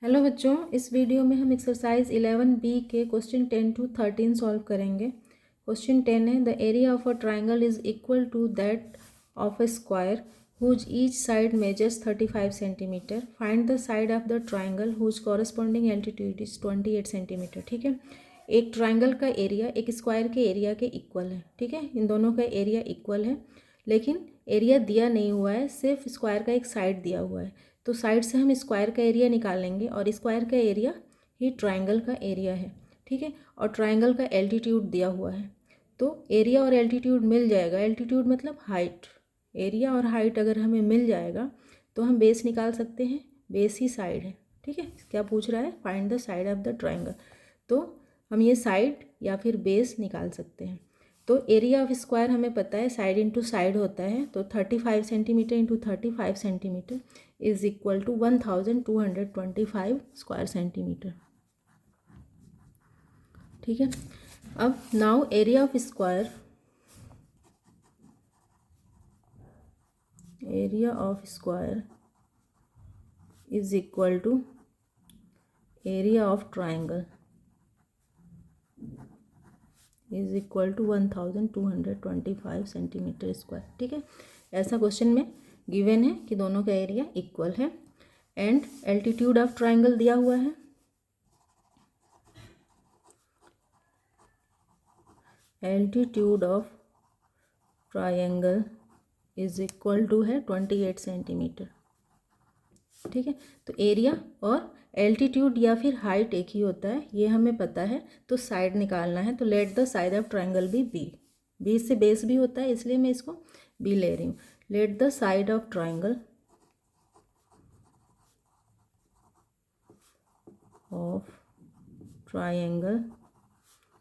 Hello बच्चों, इस video में हम एक्सरसाइज 11B के क्वेश्चन 10 to 13 सॉल्व करेंगे। क्वेश्चन 10 है the area of a triangle is equal to that of a square whose each side measures 35 centimetre. Find the side of the triangle whose corresponding altitude is 28 centimetre. ठीक है, एक triangle का area एक square के area के equal है। ठीक है, इन दोनों का एरिया इक्वल है, लेकिन एरिया दिया नहीं हुआ है, सिर्फ स्क्वायर का एक साइड दिया हुआ है। तो साइड से हम स्क्वायर का एरिया निकालेंगे और स्क्वायर का एरिया ही ट्राइंगल का एरिया है। ठीक है, और ट्राइंगल का एल्टीट्यूड दिया हुआ है, तो एरिया और एल्टीट्यूड मिल जाएगा। एल्टीट्यूड मतलब हाइट, एरिया और हाइट अगर हमें मिल जाएगा तो हम बेस निकाल सकते हैं, बेस ही साइड है। ठीक है, क्या पूछ रहा है, find the side of the triangle, तो हम ये साइड या फिर बेस निकाल सकते हैं। तो एरिया ऑफ स्क्वायर हमें पता है साइड इंटू साइड होता है, तो 35 centimetre into 35 centimetre is equal to 1225 square centimetre. ठीक है, अब now area of square, area of square is equal to area of triangle is equal to 1225 centimetre square. ठीक है, ऐसा क्वेश्चन में गिवन है कि दोनों का एरिया इक्वल है एंड एल्टीट्यूड ऑफ ट्राइंगल दिया हुआ है। Altitude of triangle is equal to है 28 सेंटीमीटर। ठीक है, तो एरिया और एल्टीट्यूड या फिर हाइट एक ही होता है, ये हमें पता है। तो साइड निकालना है, तो let the side of triangle be B. B से बेस भी होता है, इसलिए मैं इसको बी ले रही हूँ। Let the side of triangle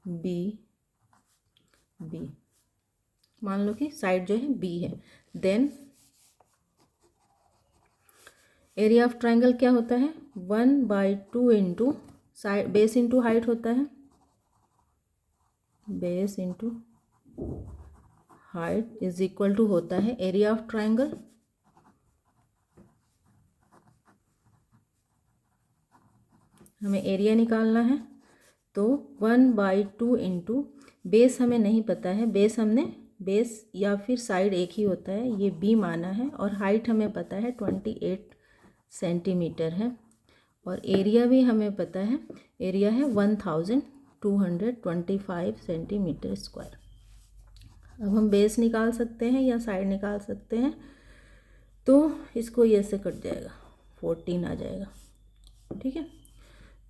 be B, मान लो कि साइड जो है बी है, देन एरिया ऑफ ट्राइंगल क्या होता है 1/2 into side base into height होता है, base into height is equal to होता है एरिया ऑफ ट्राइंगल हमें एरिया निकालना है, तो 1/2 इंटू बेस हमें नहीं पता है, बेस हमने बेस या फिर साइड एक ही होता है, ये बी माना है, और हाइट हमें पता है 28 सेंटीमीटर है, और एरिया भी हमें पता है, एरिया है 1225 सेंटीमीटर स्क्वायर। अब हम बेस निकाल सकते हैं या साइड निकाल सकते हैं, तो इसको ये से कट जाएगा, 14 आ जाएगा। ठीक है,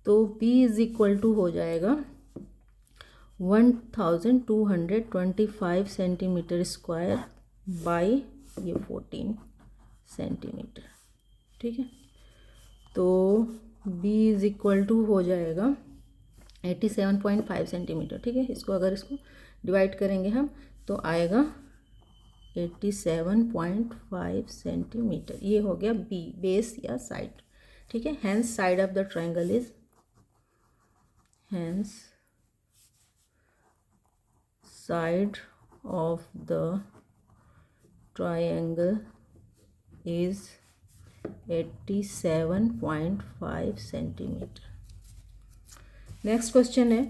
तो B इज इक्वल टू हो जाएगा 1225 सेंटीमीटर स्क्वायर बाई ये 14 सेंटीमीटर। ठीक है, तो B इज इक्वल टू हो जाएगा 87.5 सेंटीमीटर। ठीक है, इसको अगर इसको डिवाइड करेंगे हम तो आएगा 87.5 सेंटीमीटर। ये हो गया B, बेस या साइड। ठीक है, hence side of the triangle is, hence side of the triangle is 87.5 centimetre. Next question है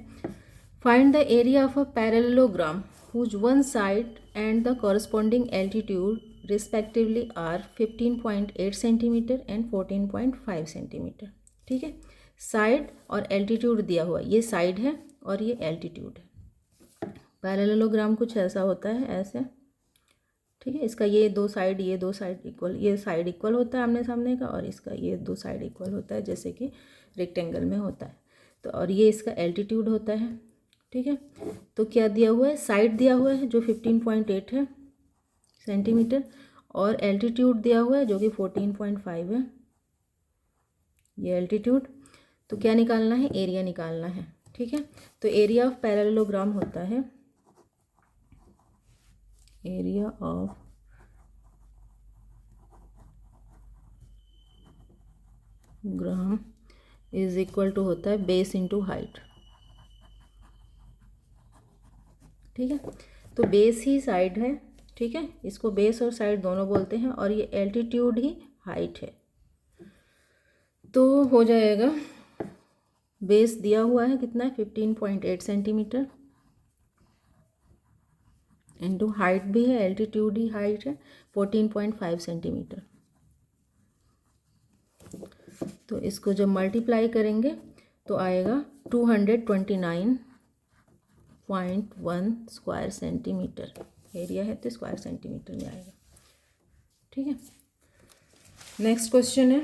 find the area of a parallelogram whose one side and the corresponding altitude respectively are 15.8 centimetre and 14.5 centimetre. ठीक है, side और altitude दिया हुआ, ये side है और ये एल्टीट्यूड है। पैरेललोग्राम कुछ ऐसा होता है, ऐसे। ठीक है, इसका ये दो साइड इक्वल, ये साइड इक्वल होता है आमने सामने का, और इसका ये दो साइड इक्वल होता है, जैसे कि रेक्टेंगल में होता है। तो और ये इसका एल्टीट्यूड होता है। ठीक है, तो क्या दिया हुआ है, साइड दिया हुआ है जो 15.8 है सेंटीमीटर, और एल्टीट्यूड दिया हुआ है जो कि 14.5 है, ये एल्टीट्यूड। तो क्या निकालना है, एरिया निकालना है। ठीक है, तो एरिया ऑफ पैरेललोग्राम होता है, area of gram is equal to होता है बेस इंटू हाइट। ठीक है, तो बेस ही साइड है। ठीक है, इसको बेस और साइड दोनों बोलते हैं, और ये एल्टीट्यूड ही हाइट है। तो हो जाएगा, बेस दिया हुआ है कितना है 15.8 सेंटीमीटर, इंटू हाइट भी है, एल्टीट्यूड ही हाइट है 14.5 सेंटीमीटर। तो इसको जब मल्टीप्लाई करेंगे तो आएगा 229.1 स्क्वायर सेंटीमीटर। एरिया है तो स्क्वायर सेंटीमीटर में आएगा। ठीक है, नेक्स्ट क्वेश्चन है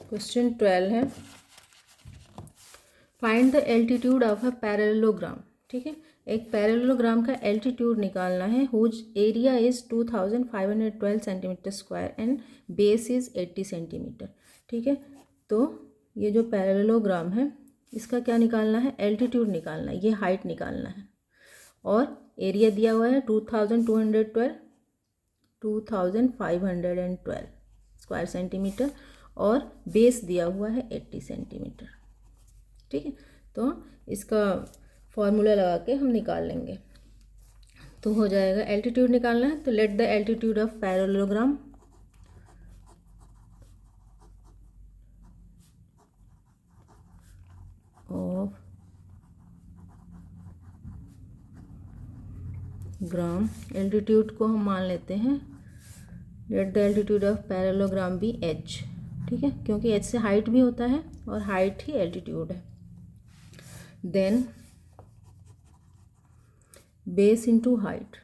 क्वेश्चन 12 है, find the altitude of a parallelogram. ठीक है, एक पैरेललोग्राम का एल्टीट्यूड निकालना है, whose area is 2512 centimetre square and base is 80 centimetre. ठीक है, तो ये जो पैरेललोग्राम है इसका क्या निकालना है, एल्टीट्यूड निकालना है, ये हाइट निकालना है, और एरिया दिया हुआ है 2512 स्क्वायर सेंटीमीटर, और बेस दिया हुआ है 80 सेंटीमीटर। ठीक है, तो इसका फॉर्मूला लगा के हम निकाल लेंगे। तो हो जाएगा, एल्टीट्यूड निकालना है तो let the altitude of parallelogram of gram, altitude को हम मान लेते हैं, let the altitude of parallelogram be H. ठीक है, क्योंकि एच से हाइट भी होता है और हाइट ही एल्टीट्यूड है। Then base into height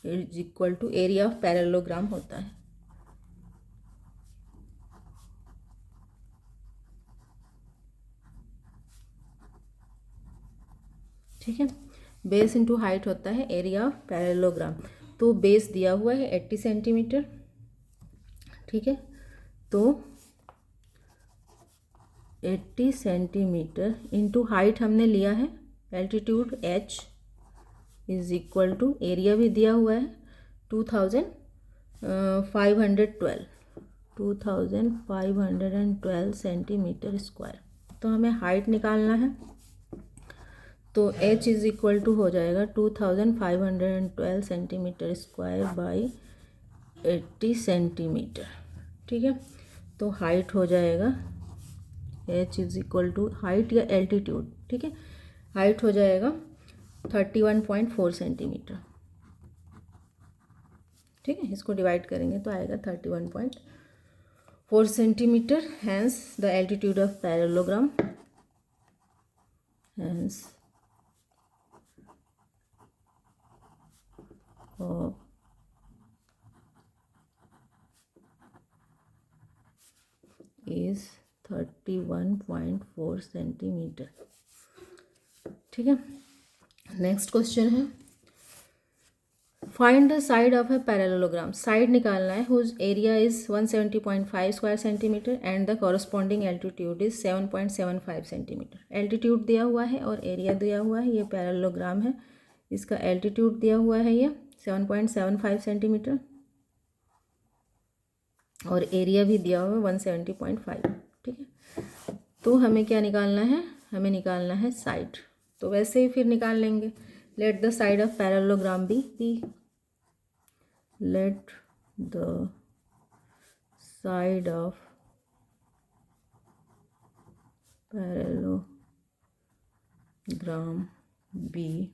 is equal to area of parallelogram होता है। ठीक है, बेस इंटू हाइट होता है एरिया ऑफ पैरेललोग्राम। तो बेस दिया हुआ है 80 सेंटीमीटर। ठीक है, तो 80 सेंटीमीटर इंटू हाइट हमने लिया है altitude h is equal to area भी दिया हुआ है 2512 सेंटीमीटर स्क्वायर। तो हमें हाइट निकालना है, तो h इज इक्वल टू हो जाएगा 2512 सेंटीमीटर स्क्वायर बाई 80 सेंटीमीटर। ठीक है, तो हाइट हो जाएगा h is equal to height या एल्टीट्यूड। ठीक है, हाइट हो जाएगा 31.4 सेंटीमीटर। ठीक है, इसको डिवाइड करेंगे तो आएगा 31.4 centimetre. Hence the altitude of parallelogram, hence of is 31.4 centimetre. ठीक है, नेक्स्ट क्वेश्चन है, find the side of a parallelogram. Side निकालना है, whose area is 170.5 square centimetre and the corresponding altitude is 7.75 centimetre. Altitude दिया हुआ है और area दिया हुआ है, ये पैरेललोग्राम है, इसका एल्टीट्यूड दिया हुआ है ये 7.75 सेंटीमीटर और एरिया भी दिया हुआ है 170.5। ठीक है, तो हमें क्या निकालना है, हमें निकालना है साइड। तो वैसे ही फिर निकाल लेंगे, let the side of parallelogram be P, let the side of parallelogram be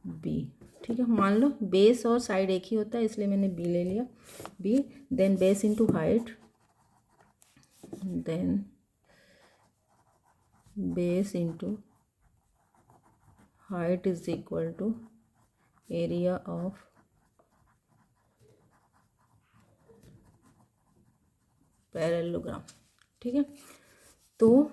B. ठीक है, मान लो बेस और साइड एक ही होता है इसलिए मैंने बी ले लिया, B. Then base into height, then base into height is equal to area of parallelogram. ठीक है, तो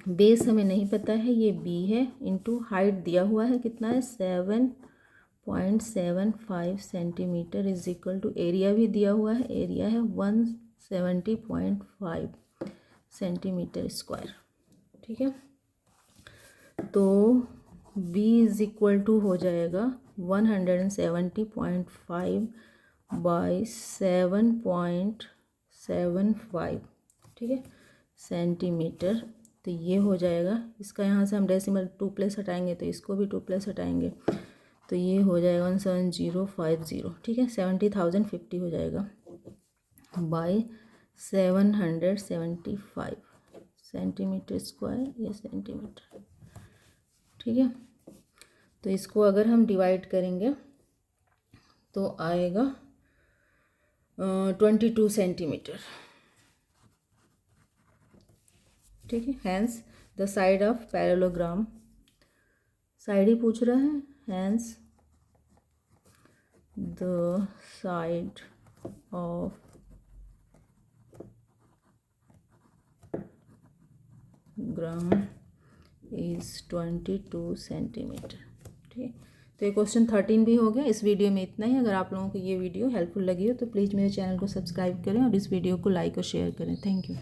बेस हमें नहीं पता है, ये बी है, इंटू हाइट दिया हुआ है कितना है 7.75 centimetre is equal to area भी दिया हुआ है, एरिया है 170.5 सेंटीमीटर स्क्वायर। ठीक है, तो b इज इक्वल टू हो जाएगा 170.5 बाई 7.75। ठीक है, सेंटीमीटर तो ये हो जाएगा, इसका यहाँ से हम डेसिमल 2 प्लस हटाएंगे तो इसको भी 2 प्लस हटाएंगे तो ये हो जाएगा 17050, ठीक है। 70,050 हो जाएगा बाई 775 सेंटीमीटर स्क्वायर या सेंटीमीटर, ठीक है। तो इसको अगर हम डिवाइड करेंगे तो आएगा 22 सेंटीमीटर, ठीक है। Hence the side of parallelogram, side ही पूछ रहा है, hence the side of gram is 22 centimetre, ठीक है। तो ये क्वेश्चन 13 भी हो गया। इस वीडियो में इतना ही। अगर आप लोगों को ये वीडियो हेल्पफुल लगी हो तो प्लीज़ मेरे चैनल को सब्सक्राइब करें और इस वीडियो को लाइक और शेयर करें। Thank you.